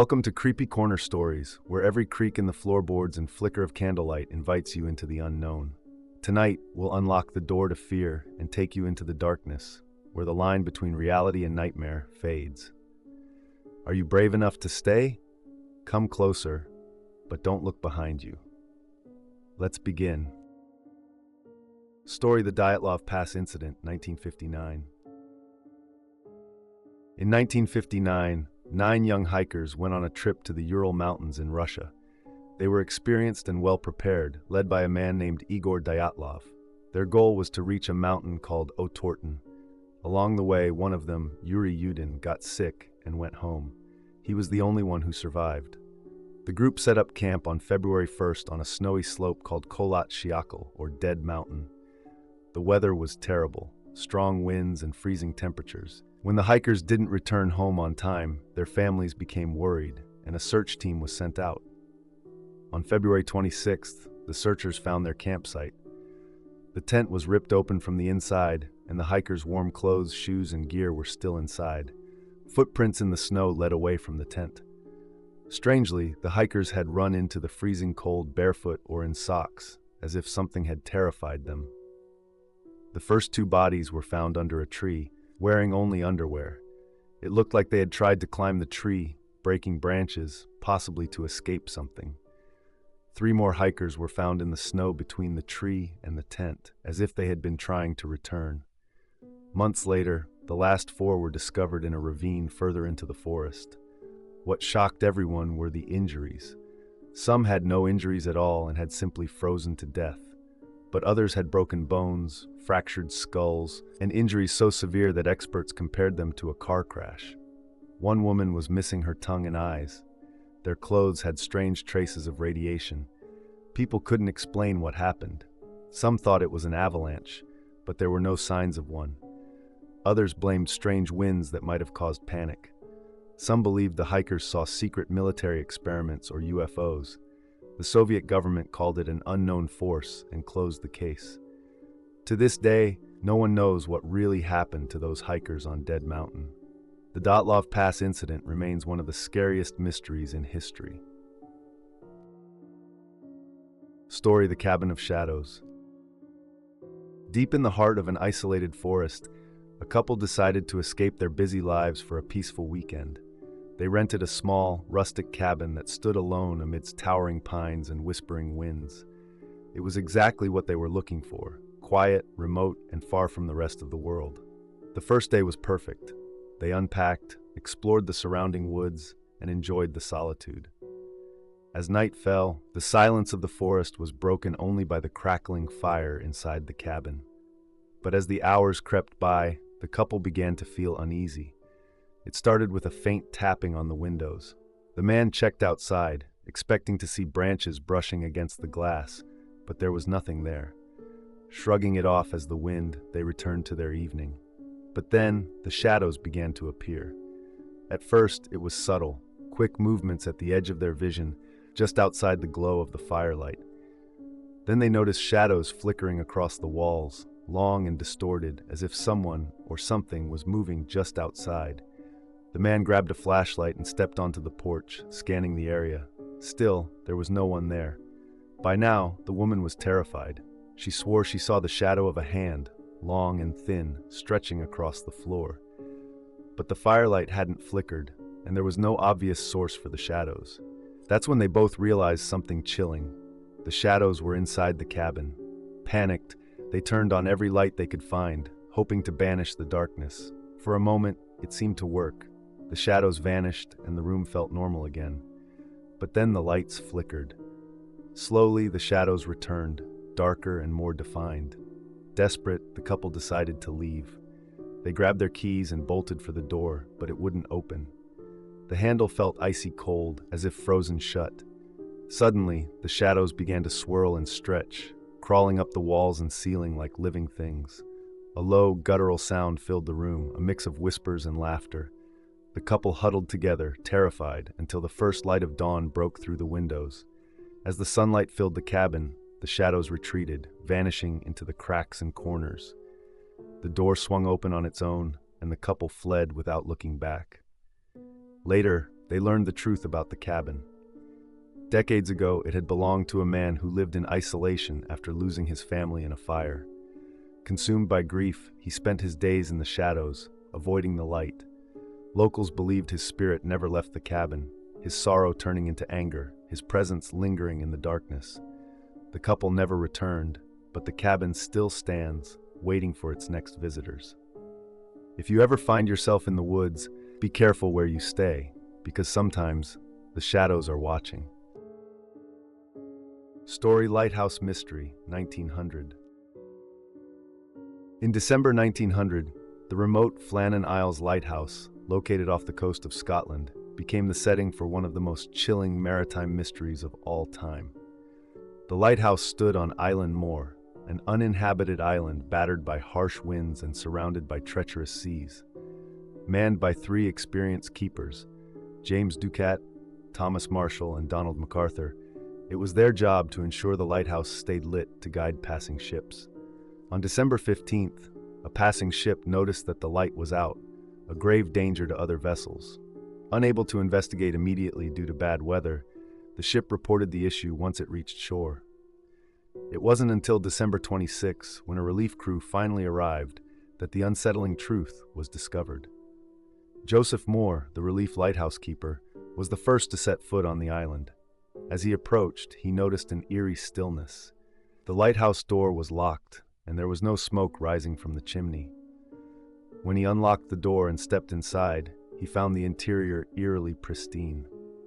Welcome to Creepy Corner Stories, where every creak in the floorboards and flicker of candlelight invites you into the unknown. Tonight, we'll unlock the door to fear and take you into the darkness, where the line between reality and nightmare fades. Are you brave enough to stay? Come closer, but don't look behind you. Let's begin. Story: The Dyatlov Pass Incident, 1959. In 1959, 9 young hikers went on a trip to the Ural Mountains in Russia. They were experienced and well-prepared, led by a man named Igor Dyatlov. Their goal was to reach a mountain called Otorten. Along the way, one of them, Yuri Yudin, got sick and went home. He was the only one who survived. The group set up camp on February 1st on a snowy slope called Kholat Shiakal, or Dead Mountain. The weather was terrible, strong winds and freezing temperatures. When the hikers didn't return home on time, their families became worried, and a search team was sent out. On February 26th, the searchers found their campsite. The tent was ripped open from the inside, and the hikers' warm clothes, shoes, and gear were still inside. Footprints in the snow led away from the tent. Strangely, the hikers had run into the freezing cold barefoot or in socks, as if something had terrified them. The first 2 bodies were found under a tree, wearing only underwear. It looked like they had tried to climb the tree, breaking branches, possibly to escape something. 3 more hikers were found in the snow between the tree and the tent, as if they had been trying to return. Months later, the last 4 were discovered in a ravine further into the forest. What shocked everyone were the injuries. Some had no injuries at all and had simply frozen to death, but others had broken bones, fractured skulls, and injuries so severe that experts compared them to a car crash. One woman was missing her tongue and eyes. Their clothes had strange traces of radiation. People couldn't explain what happened. Some thought it was an avalanche, but there were no signs of one. Others blamed strange winds that might have caused panic. Some believed the hikers saw secret military experiments or UFOs. The Soviet government called it an unknown force and closed the case. To this day, no one knows what really happened to those hikers on Dead Mountain. The Dyatlov Pass incident remains one of the scariest mysteries in history. Story: The Cabin of Shadows. Deep in the heart of an isolated forest, a couple decided to escape their busy lives for a peaceful weekend. They rented a small, rustic cabin that stood alone amidst towering pines and whispering winds. It was exactly what they were looking for: quiet, remote, and far from the rest of the world. The first day was perfect. They unpacked, explored the surrounding woods, and enjoyed the solitude. As night fell, the silence of the forest was broken only by the crackling fire inside the cabin. But as the hours crept by, the couple began to feel uneasy. It started with a faint tapping on the windows. The man checked outside, expecting to see branches brushing against the glass, but there was nothing there. Shrugging it off as the wind, they returned to their evening. But then, the shadows began to appear. At first, it was subtle, quick movements at the edge of their vision, just outside the glow of the firelight. Then they noticed shadows flickering across the walls, long and distorted, as if someone or something was moving just outside. The man grabbed a flashlight and stepped onto the porch, scanning the area. Still, there was no one there. By now, the woman was terrified. She swore she saw the shadow of a hand, long and thin, stretching across the floor. But the firelight hadn't flickered, and there was no obvious source for the shadows. That's when they both realized something chilling. The shadows were inside the cabin. Panicked, they turned on every light they could find, hoping to banish the darkness. For a moment, it seemed to work. The shadows vanished, and the room felt normal again. But then the lights flickered. Slowly, the shadows returned, darker and more defined. Desperate, the couple decided to leave. They grabbed their keys and bolted for the door, but it wouldn't open. The handle felt icy cold, as if frozen shut. Suddenly, the shadows began to swirl and stretch, crawling up the walls and ceiling like living things. A low, guttural sound filled the room, a mix of whispers and laughter. The couple huddled together, terrified, until the first light of dawn broke through the windows. As the sunlight filled the cabin, the shadows retreated, vanishing into the cracks and corners. The door swung open on its own, and the couple fled without looking back. Later, they learned the truth about the cabin. Decades ago, it had belonged to a man who lived in isolation after losing his family in a fire. Consumed by grief, he spent his days in the shadows, avoiding the light. Locals believed his spirit never left the cabin, his sorrow turning into anger, his presence lingering in the darkness. The couple never returned, but the cabin still stands, waiting for its next visitors. If you ever find yourself in the woods, be careful where you stay, because sometimes the shadows are watching. Story Lighthouse Mystery, 1900. In December 1900, the remote Flannan Isles Lighthouse, located off the coast of Scotland, became the setting for one of the most chilling maritime mysteries of all time. The lighthouse stood on Island Moor, an uninhabited island battered by harsh winds and surrounded by treacherous seas. Manned by three experienced keepers, James Ducat, Thomas Marshall, and Donald MacArthur, it was their job to ensure the lighthouse stayed lit to guide passing ships. On December 15th, a passing ship noticed that the light was out, a grave danger to other vessels. Unable to investigate immediately due to bad weather, the ship reported the issue once it reached shore. It wasn't until December 26, when a relief crew finally arrived, that the unsettling truth was discovered. Joseph Moore, the relief lighthouse keeper, was the first to set foot on the island. As he approached, he noticed an eerie stillness. The lighthouse door was locked, and there was no smoke rising from the chimney. When he unlocked the door and stepped inside, he found the interior eerily pristine.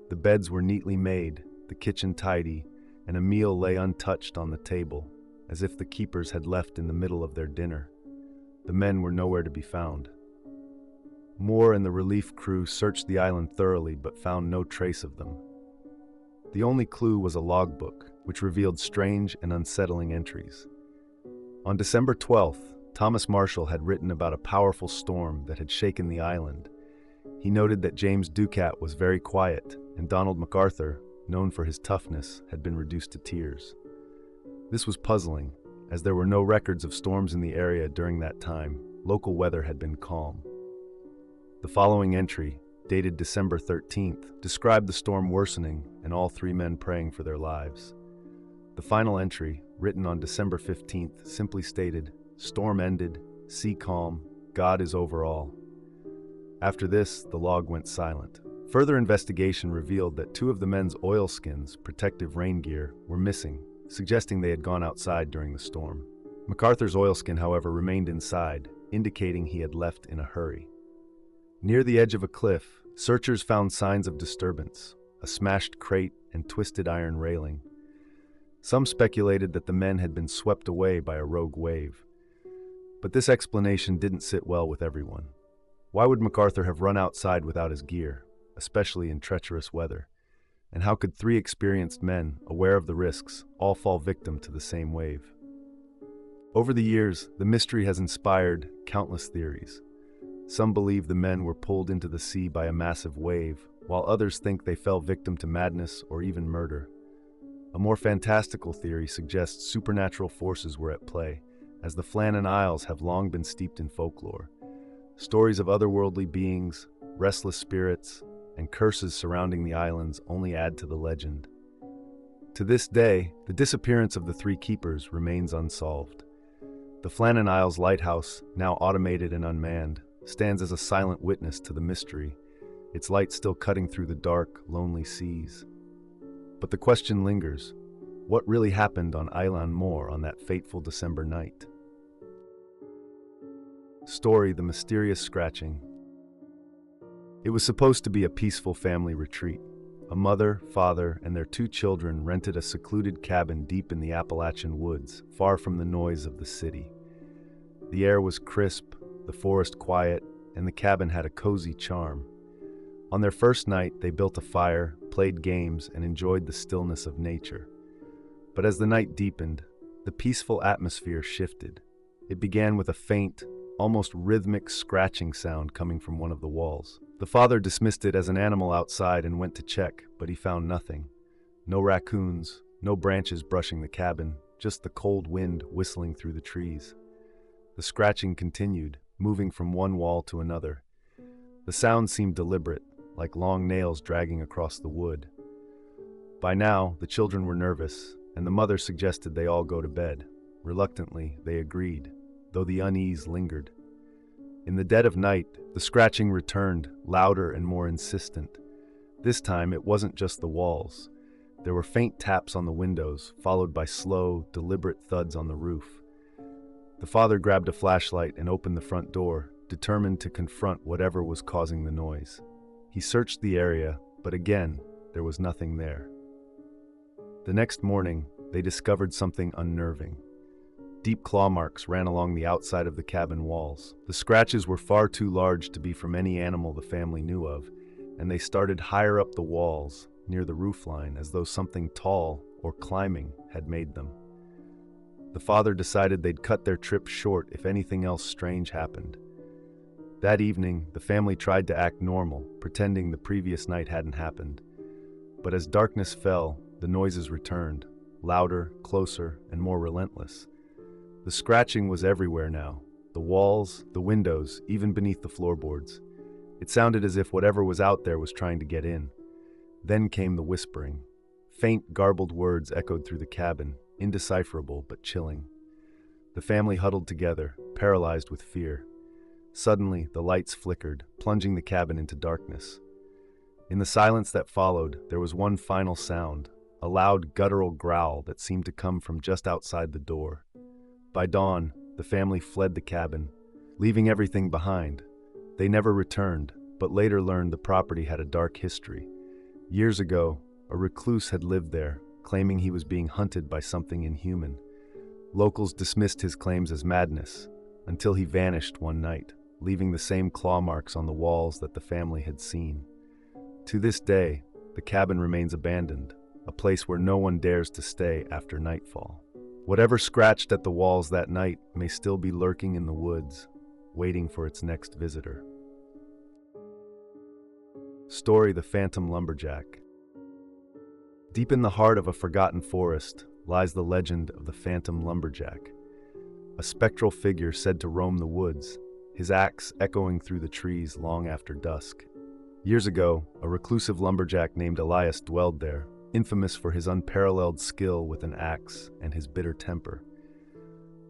The beds were neatly made, the kitchen tidy, and a meal lay untouched on the table, as if the keepers had left in the middle of their dinner. The men were nowhere to be found. Moore and the relief crew searched the island thoroughly but found no trace of them. The only clue was a logbook, which revealed strange and unsettling entries. On December 12th, Thomas Marshall had written about a powerful storm that had shaken the island. He noted that James Ducat was very quiet, and Donald MacArthur, known for his toughness, had been reduced to tears. This was puzzling, as there were no records of storms in the area during that time. Local weather had been calm. The following entry, dated December 13th, described the storm worsening and all three men praying for their lives. The final entry, written on December 15th, simply stated, "Storm ended, sea calm, God is over all." After this, the log went silent. Further investigation revealed that two of the men's oilskins, protective rain gear, were missing, suggesting they had gone outside during the storm. MacArthur's oilskin, however, remained inside, indicating he had left in a hurry. Near the edge of a cliff, searchers found signs of disturbance, a smashed crate and twisted iron railing. Some speculated that the men had been swept away by a rogue wave. But this explanation didn't sit well with everyone. Why would MacArthur have run outside without his gear, especially in treacherous weather? And how could three experienced men, aware of the risks, all fall victim to the same wave? Over the years, the mystery has inspired countless theories. Some believe the men were pulled into the sea by a massive wave, while others think they fell victim to madness or even murder. A more fantastical theory suggests supernatural forces were at play, as the Flannan Isles have long been steeped in folklore. Stories of otherworldly beings, restless spirits, and curses surrounding the islands only add to the legend. To this day, the disappearance of the three keepers remains unsolved. The Flannan Isles lighthouse, now automated and unmanned, stands as a silent witness to the mystery, its light still cutting through the dark, lonely seas. But the question lingers: what really happened on Island Moor on that fateful December night? Story: The Mysterious Scratching. It was supposed to be a peaceful family retreat. A mother, father, and their two children rented a secluded cabin deep in the Appalachian woods, far from the noise of the city. The air was crisp, the forest quiet, and the cabin had a cozy charm. On their first night, they built a fire, played games, and enjoyed the stillness of nature. But as the night deepened, the peaceful atmosphere shifted. It began with a faint, almost rhythmic scratching sound coming from one of the walls. The father dismissed it as an animal outside and went to check, but he found nothing. No raccoons, no branches brushing the cabin, just the cold wind whistling through the trees. The scratching continued, moving from one wall to another. The sound seemed deliberate, like long nails dragging across the wood. By now, the children were nervous, and the mother suggested they all go to bed. Reluctantly, they agreed, though the unease lingered. In the dead of night, the scratching returned, louder and more insistent. This time, it wasn't just the walls. There were faint taps on the windows, followed by slow, deliberate thuds on the roof. The father grabbed a flashlight and opened the front door, determined to confront whatever was causing the noise. He searched the area, but again, there was nothing there. The next morning, they discovered something unnerving. Deep claw marks ran along the outside of the cabin walls. The scratches were far too large to be from any animal the family knew of, and they started higher up the walls, near the roofline, as though something tall or climbing had made them. The father decided they'd cut their trip short if anything else strange happened. That evening, the family tried to act normal, pretending the previous night hadn't happened. But as darkness fell, the noises returned, louder, closer, and more relentless. The scratching was everywhere now, the walls, the windows, even beneath the floorboards. It sounded as if whatever was out there was trying to get in. Then came the whispering. Faint, garbled words echoed through the cabin, indecipherable but chilling. The family huddled together, paralyzed with fear. Suddenly, the lights flickered, plunging the cabin into darkness. In the silence that followed, there was one final sound, a loud guttural growl that seemed to come from just outside the door. By dawn, the family fled the cabin, leaving everything behind. They never returned, but later learned the property had a dark history. Years ago, a recluse had lived there, claiming he was being hunted by something inhuman. Locals dismissed his claims as madness, until he vanished one night, leaving the same claw marks on the walls that the family had seen. To this day, the cabin remains abandoned, a place where no one dares to stay after nightfall. Whatever scratched at the walls that night may still be lurking in the woods, waiting for its next visitor. Story: The Phantom Lumberjack. Deep in the heart of a forgotten forest lies the legend of the Phantom Lumberjack, a spectral figure said to roam the woods, his axe echoing through the trees long after dusk. Years ago, a reclusive lumberjack named Elias dwelled there, infamous for his unparalleled skill with an axe and his bitter temper.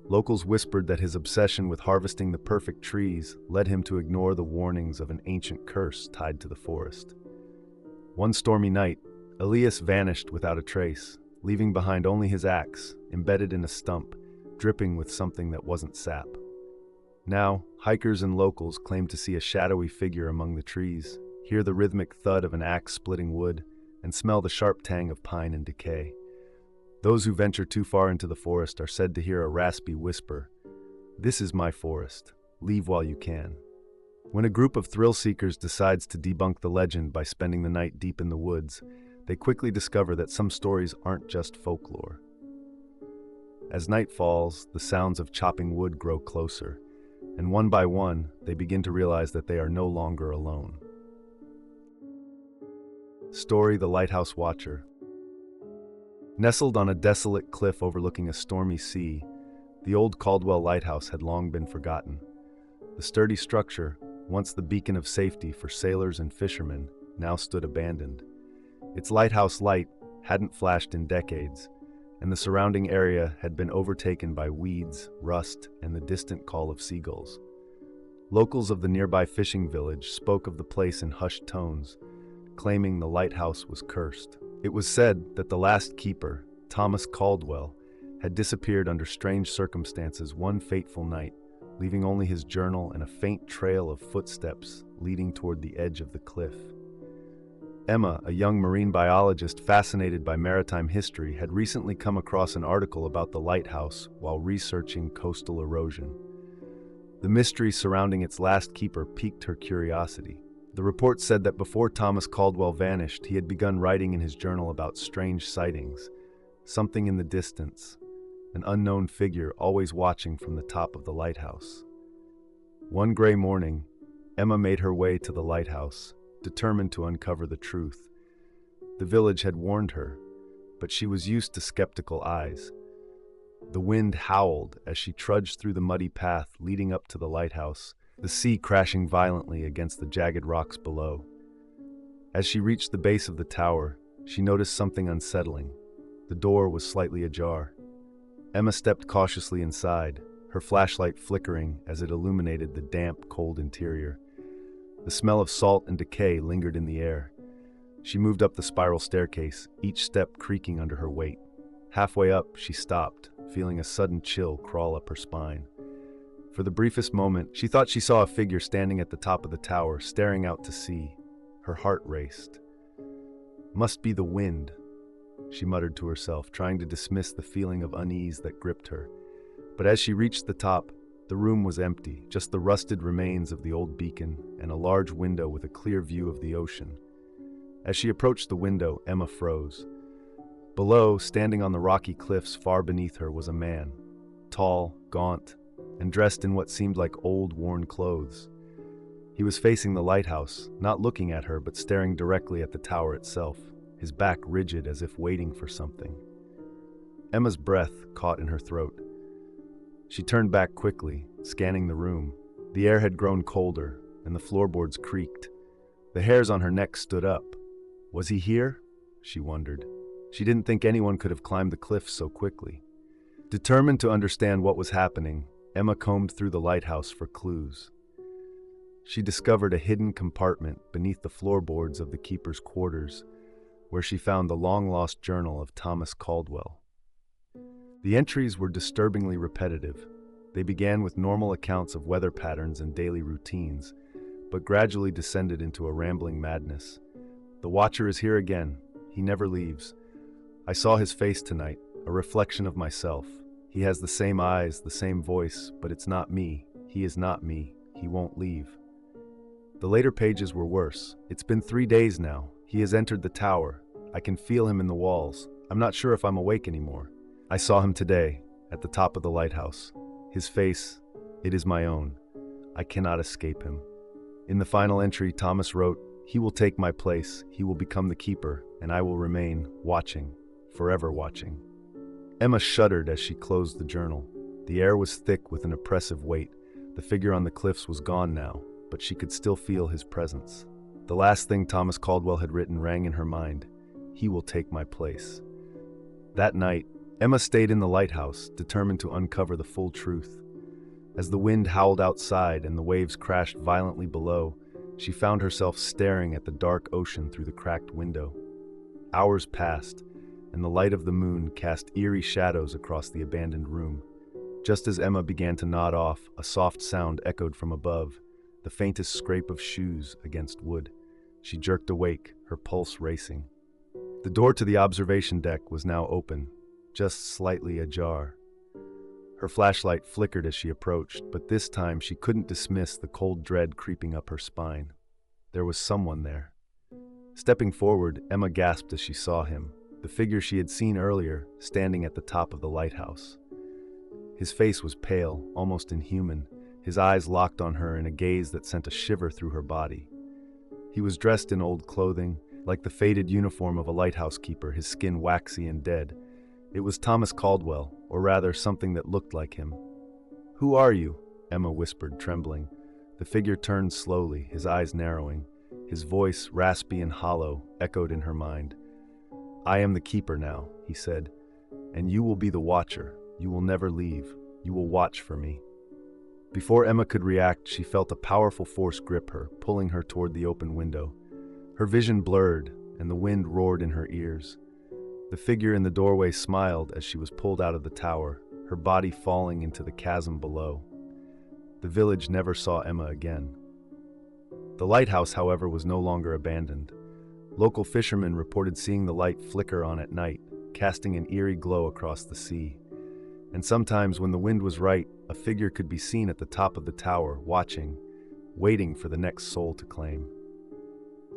Locals whispered that his obsession with harvesting the perfect trees led him to ignore the warnings of an ancient curse tied to the forest. One stormy night, Elias vanished without a trace, leaving behind only his axe, embedded in a stump, dripping with something that wasn't sap. Now, hikers and locals claim to see a shadowy figure among the trees, hear the rhythmic thud of an axe splitting wood, and smell the sharp tang of pine and decay. Those who venture too far into the forest are said to hear a raspy whisper, "This is my forest. Leave while you can." When a group of thrill-seekers decides to debunk the legend by spending the night deep in the woods, they quickly discover that some stories aren't just folklore. As night falls, the sounds of chopping wood grow closer, and one by one, they begin to realize that they are no longer alone. Story: The Lighthouse Watcher. Nestled on a desolate cliff overlooking a stormy sea, the old Caldwell Lighthouse had long been forgotten. The sturdy structure, once the beacon of safety for sailors and fishermen, now stood abandoned. Its lighthouse light hadn't flashed in decades, and the surrounding area had been overtaken by weeds, rust, and the distant call of seagulls. Locals of the nearby fishing village spoke of the place in hushed tones, claiming the lighthouse was cursed. It was said that the last keeper, Thomas Caldwell, had disappeared under strange circumstances one fateful night, leaving only his journal and a faint trail of footsteps leading toward the edge of the cliff. Emma, a young marine biologist fascinated by maritime history, had recently come across an article about the lighthouse while researching coastal erosion. The mystery surrounding its last keeper piqued her curiosity. The report said that before Thomas Caldwell vanished, he had begun writing in his journal about strange sightings, something in the distance, an unknown figure always watching from the top of the lighthouse. One gray morning, Emma made her way to the lighthouse, determined to uncover the truth. The village had warned her, but she was used to skeptical eyes. The wind howled as she trudged through the muddy path leading up to the lighthouse, the sea crashing violently against the jagged rocks below. As she reached the base of the tower, she noticed something unsettling. The door was slightly ajar. Emma stepped cautiously inside, her flashlight flickering as it illuminated the damp, cold interior. The smell of salt and decay lingered in the air. She moved up the spiral staircase, each step creaking under her weight. Halfway up, she stopped, feeling a sudden chill crawl up her spine. For the briefest moment, she thought she saw a figure standing at the top of the tower, staring out to sea. Her heart raced. "Must be the wind," she muttered to herself, trying to dismiss the feeling of unease that gripped her. But as she reached the top, the room was empty, just the rusted remains of the old beacon and a large window with a clear view of the ocean. As she approached the window, Emma froze. Below, standing on the rocky cliffs far beneath her, was a man, tall, gaunt, and dressed in what seemed like old, worn clothes. He was facing the lighthouse, not looking at her but staring directly at the tower itself, his back rigid as if waiting for something. Emma's breath caught in her throat. She turned back quickly, scanning the room. The air had grown colder, and the floorboards creaked. The hairs on her neck stood up. Was he here? She wondered. She didn't think anyone could have climbed the cliffs so quickly. Determined to understand what was happening, Emma combed through the lighthouse for clues. She discovered a hidden compartment beneath the floorboards of the keeper's quarters, where she found the long-lost journal of Thomas Caldwell. The entries were disturbingly repetitive. They began with normal accounts of weather patterns and daily routines, but gradually descended into a rambling madness. "The Watcher is here again. He never leaves. I saw his face tonight, a reflection of myself. He has the same eyes, the same voice, but it's not me. He is not me. He won't leave." The later pages were worse. "It's been 3 days now. He has entered the tower. I can feel him in the walls. I'm not sure if I'm awake anymore. I saw him today, at the top of the lighthouse. His face, it is my own. I cannot escape him." In the final entry, Thomas wrote, "He will take my place. He will become the keeper, and I will remain watching, forever watching." Emma shuddered as she closed the journal. The air was thick with an oppressive weight. The figure on the cliffs was gone now, but she could still feel his presence. The last thing Thomas Caldwell had written rang in her mind. "He will take my place." That night, Emma stayed in the lighthouse, determined to uncover the full truth. As the wind howled outside and the waves crashed violently below, she found herself staring at the dark ocean through the cracked window. Hours passed, and the light of the moon cast eerie shadows across the abandoned room. Just as Emma began to nod off, a soft sound echoed from above, the faintest scrape of shoes against wood. She jerked awake, her pulse racing. The door to the observation deck was now open, just slightly ajar. Her flashlight flickered as she approached, but this time she couldn't dismiss the cold dread creeping up her spine. There was someone there. Stepping forward, Emma gasped as she saw him, the figure she had seen earlier, standing at the top of the lighthouse. His face was pale, almost inhuman, his eyes locked on her in a gaze that sent a shiver through her body. He was dressed in old clothing, like the faded uniform of a lighthouse keeper, his skin waxy and dead. It was Thomas Caldwell, or rather something that looked like him. "Who are you?" Emma whispered, trembling. The figure turned slowly, his eyes narrowing. His voice, raspy and hollow, echoed in her mind. "I am the keeper now," he said, "and you will be the watcher. You will never leave. You will watch for me." Before Emma could react, she felt a powerful force grip her, pulling her toward the open window. Her vision blurred, and the wind roared in her ears. The figure in the doorway smiled as she was pulled out of the tower, her body falling into the chasm below. The village never saw Emma again. The lighthouse, however, was no longer abandoned. Local fishermen reported seeing the light flicker on at night, casting an eerie glow across the sea. And sometimes, when the wind was right, a figure could be seen at the top of the tower, watching, waiting for the next soul to claim.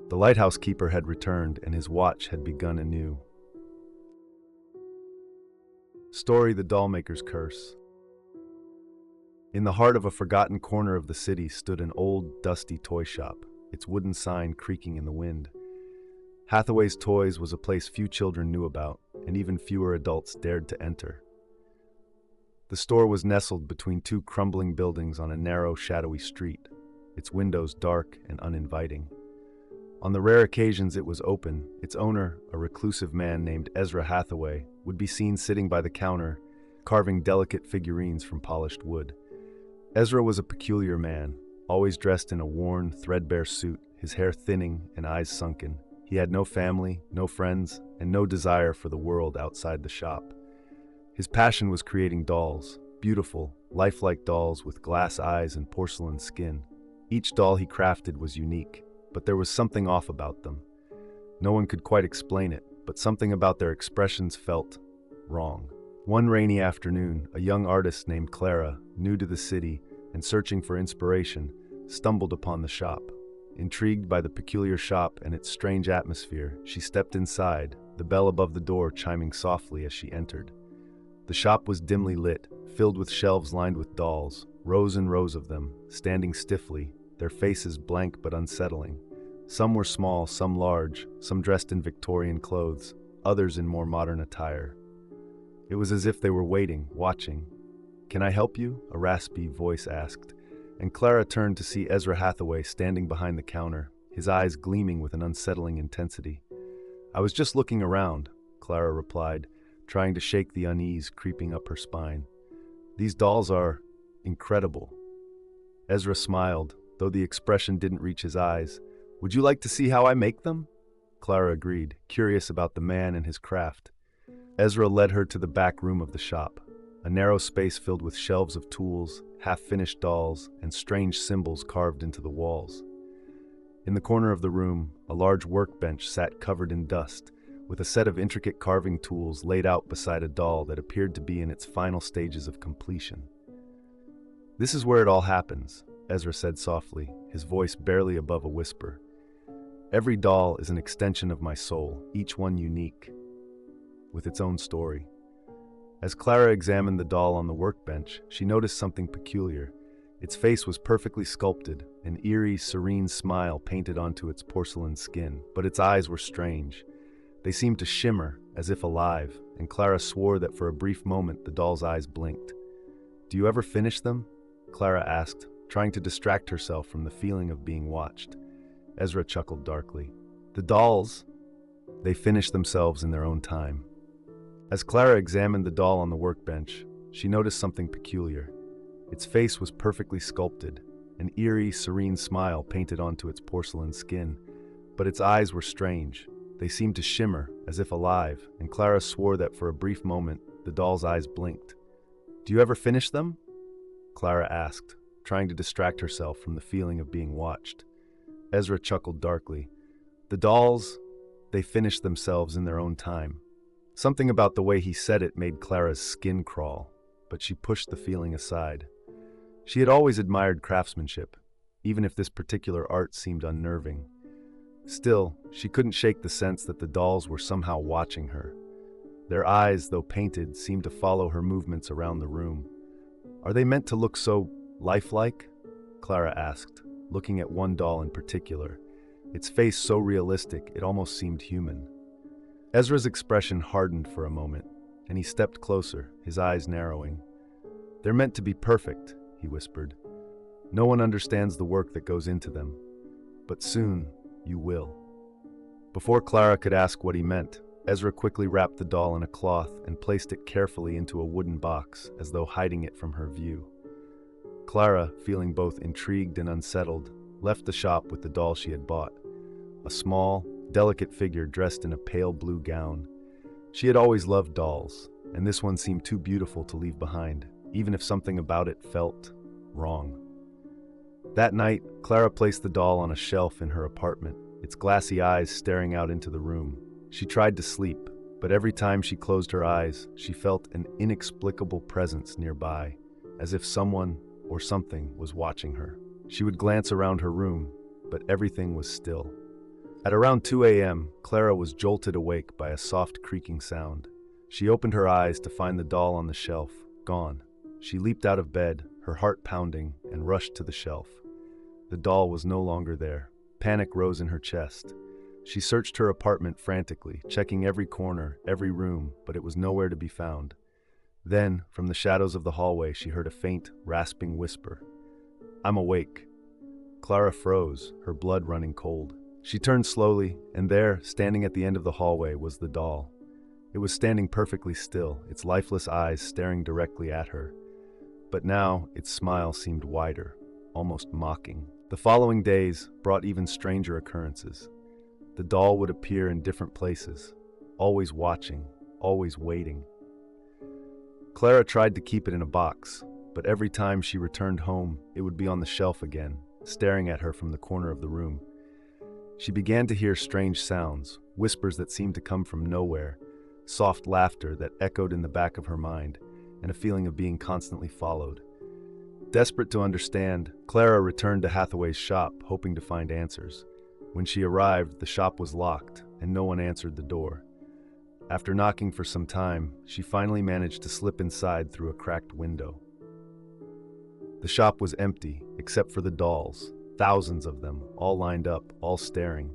The lighthouse keeper had returned, and his watch had begun anew. Story: The Dollmaker's Curse. In the heart of a forgotten corner of the city stood an old, dusty toy shop, its wooden sign creaking in the wind. Hathaway's Toys was a place few children knew about, and even fewer adults dared to enter. The store was nestled between two crumbling buildings on a narrow, shadowy street, its windows dark and uninviting. On the rare occasions it was open, its owner, a reclusive man named Ezra Hathaway, would be seen sitting by the counter, carving delicate figurines from polished wood. Ezra was a peculiar man, always dressed in a worn, threadbare suit, his hair thinning and eyes sunken. He had no family, no friends, and no desire for the world outside the shop. His passion was creating dolls, beautiful, lifelike dolls with glass eyes and porcelain skin. Each doll he crafted was unique, but there was something off about them. No one could quite explain it, but something about their expressions felt wrong. One rainy afternoon, a young artist named Clara, new to the city and searching for inspiration, stumbled upon the shop. Intrigued by the peculiar shop and its strange atmosphere, she stepped inside, the bell above the door chiming softly as she entered. The shop was dimly lit, filled with shelves lined with dolls, rows and rows of them, standing stiffly, their faces blank but unsettling. Some were small, some large, some dressed in Victorian clothes, others in more modern attire. It was as if they were waiting, watching. "Can I help you?" a raspy voice asked, and Clara turned to see Ezra Hathaway standing behind the counter, his eyes gleaming with an unsettling intensity. "I was just looking around," Clara replied, trying to shake the unease creeping up her spine. "These dolls are incredible." Ezra smiled, though the expression didn't reach his eyes. "Would you like to see how I make them?" Clara agreed, curious about the man and his craft. Ezra led her to the back room of the shop, a narrow space filled with shelves of tools, half-finished dolls, and strange symbols carved into the walls. In the corner of the room, a large workbench sat covered in dust, with a set of intricate carving tools laid out beside a doll that appeared to be in its final stages of completion. "This is where it all happens," Ezra said softly, his voice barely above a whisper. "Every doll is an extension of my soul, each one unique, with its own story." As Clara examined the doll on the workbench, she noticed something peculiar. Its face was perfectly sculpted, an eerie, serene smile painted onto its porcelain skin, but its eyes were strange. They seemed to shimmer, as if alive, and Clara swore that for a brief moment the doll's eyes blinked. "Do you ever finish them?" Clara asked, trying to distract herself from the feeling of being watched. Ezra chuckled darkly. "The dolls, they finish themselves in their own time." As Clara examined the doll on the workbench, she noticed something peculiar. Its face was perfectly sculpted, an eerie, serene smile painted onto its porcelain skin, but its eyes were strange. They seemed to shimmer, as if alive, and Clara swore that for a brief moment the doll's eyes blinked. "Do you ever finish them?" Clara asked, trying to distract herself from the feeling of being watched. Ezra chuckled darkly. "The dolls, they finish themselves in their own time." Something about the way he said it made Clara's skin crawl, but she pushed the feeling aside. She had always admired craftsmanship, even if this particular art seemed unnerving. Still, she couldn't shake the sense that the dolls were somehow watching her. Their eyes, though painted, seemed to follow her movements around the room. "Are they meant to look so lifelike?" Clara asked, looking at one doll in particular, its face so realistic it almost seemed human. Ezra's expression hardened for a moment, and he stepped closer, his eyes narrowing. "They're meant to be perfect," he whispered. "No one understands the work that goes into them. But soon, you will." Before Clara could ask what he meant, Ezra quickly wrapped the doll in a cloth and placed it carefully into a wooden box, as though hiding it from her view. Clara, feeling both intrigued and unsettled, left the shop with the doll she had bought, a small, delicate figure dressed in a pale blue gown. She had always loved dolls, and this one seemed too beautiful to leave behind, even if something about it felt wrong. That night, Clara placed the doll on a shelf in her apartment, its glassy eyes staring out into the room. She tried to sleep, but every time she closed her eyes, she felt an inexplicable presence nearby, as if someone or something was watching her. She would glance around her room, but everything was still. At around 2 a.m., Clara was jolted awake by a soft creaking sound. She opened her eyes to find the doll on the shelf, gone. She leaped out of bed, her heart pounding, and rushed to the shelf. The doll was no longer there. Panic rose in her chest. She searched her apartment frantically, checking every corner, every room, but it was nowhere to be found. Then, from the shadows of the hallway, she heard a faint, rasping whisper. "I'm awake." Clara froze, her blood running cold. She turned slowly, and there, standing at the end of the hallway, was the doll. It was standing perfectly still, its lifeless eyes staring directly at her. But now, its smile seemed wider, almost mocking. The following days brought even stranger occurrences. The doll would appear in different places, always watching, always waiting. Clara tried to keep it in a box, but every time she returned home, it would be on the shelf again, staring at her from the corner of the room. She began to hear strange sounds, whispers that seemed to come from nowhere, soft laughter that echoed in the back of her mind, and a feeling of being constantly followed. Desperate to understand, Clara returned to Hathaway's shop, hoping to find answers. When she arrived, the shop was locked, and no one answered the door. After knocking for some time, she finally managed to slip inside through a cracked window. The shop was empty, except for the dolls, thousands of them, all lined up, all staring.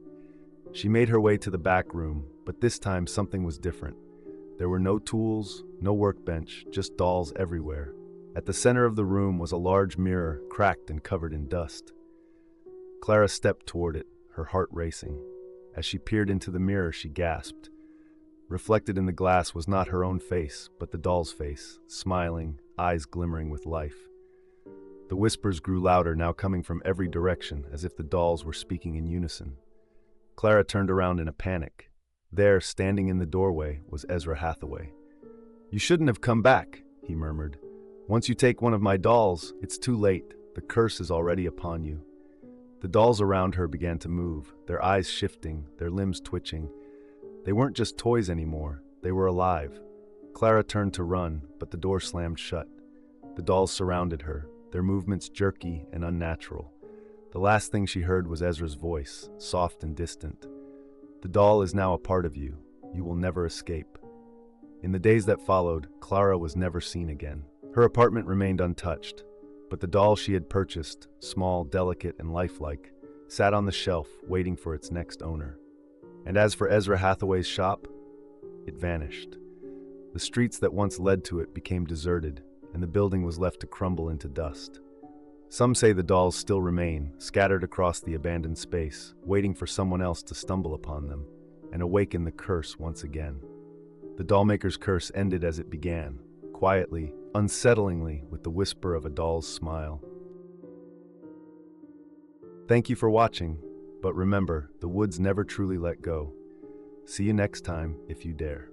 She made her way to the back room, but this time something was different. There were no tools, no workbench, just dolls everywhere. At the center of the room was a large mirror, cracked and covered in dust. Clara stepped toward it, her heart racing. As she peered into the mirror, she gasped. Reflected in the glass was not her own face, but the doll's face, smiling, eyes glimmering with life. The whispers grew louder, now coming from every direction, as if the dolls were speaking in unison. Clara turned around in a panic. There, standing in the doorway, was Ezra Hathaway. "You shouldn't have come back," he murmured. "Once you take one of my dolls, it's too late. The curse is already upon you." The dolls around her began to move, their eyes shifting, their limbs twitching. They weren't just toys anymore, they were alive. Clara turned to run, but the door slammed shut. The dolls surrounded her, their movements jerky and unnatural. The last thing she heard was Ezra's voice, soft and distant. "The doll is now a part of you. You will never escape." In the days that followed, Clara was never seen again. Her apartment remained untouched, but the doll she had purchased, small, delicate, and lifelike, sat on the shelf waiting for its next owner. And as for Ezra Hathaway's shop, it vanished. The streets that once led to it became deserted, and the building was left to crumble into dust. Some say the dolls still remain, scattered across the abandoned space, waiting for someone else to stumble upon them and awaken the curse once again. The dollmaker's curse ended as it began, quietly, unsettlingly, with the whisper of a doll's smile. Thank you for watching, but remember, the woods never truly let go. See you next time, if you dare.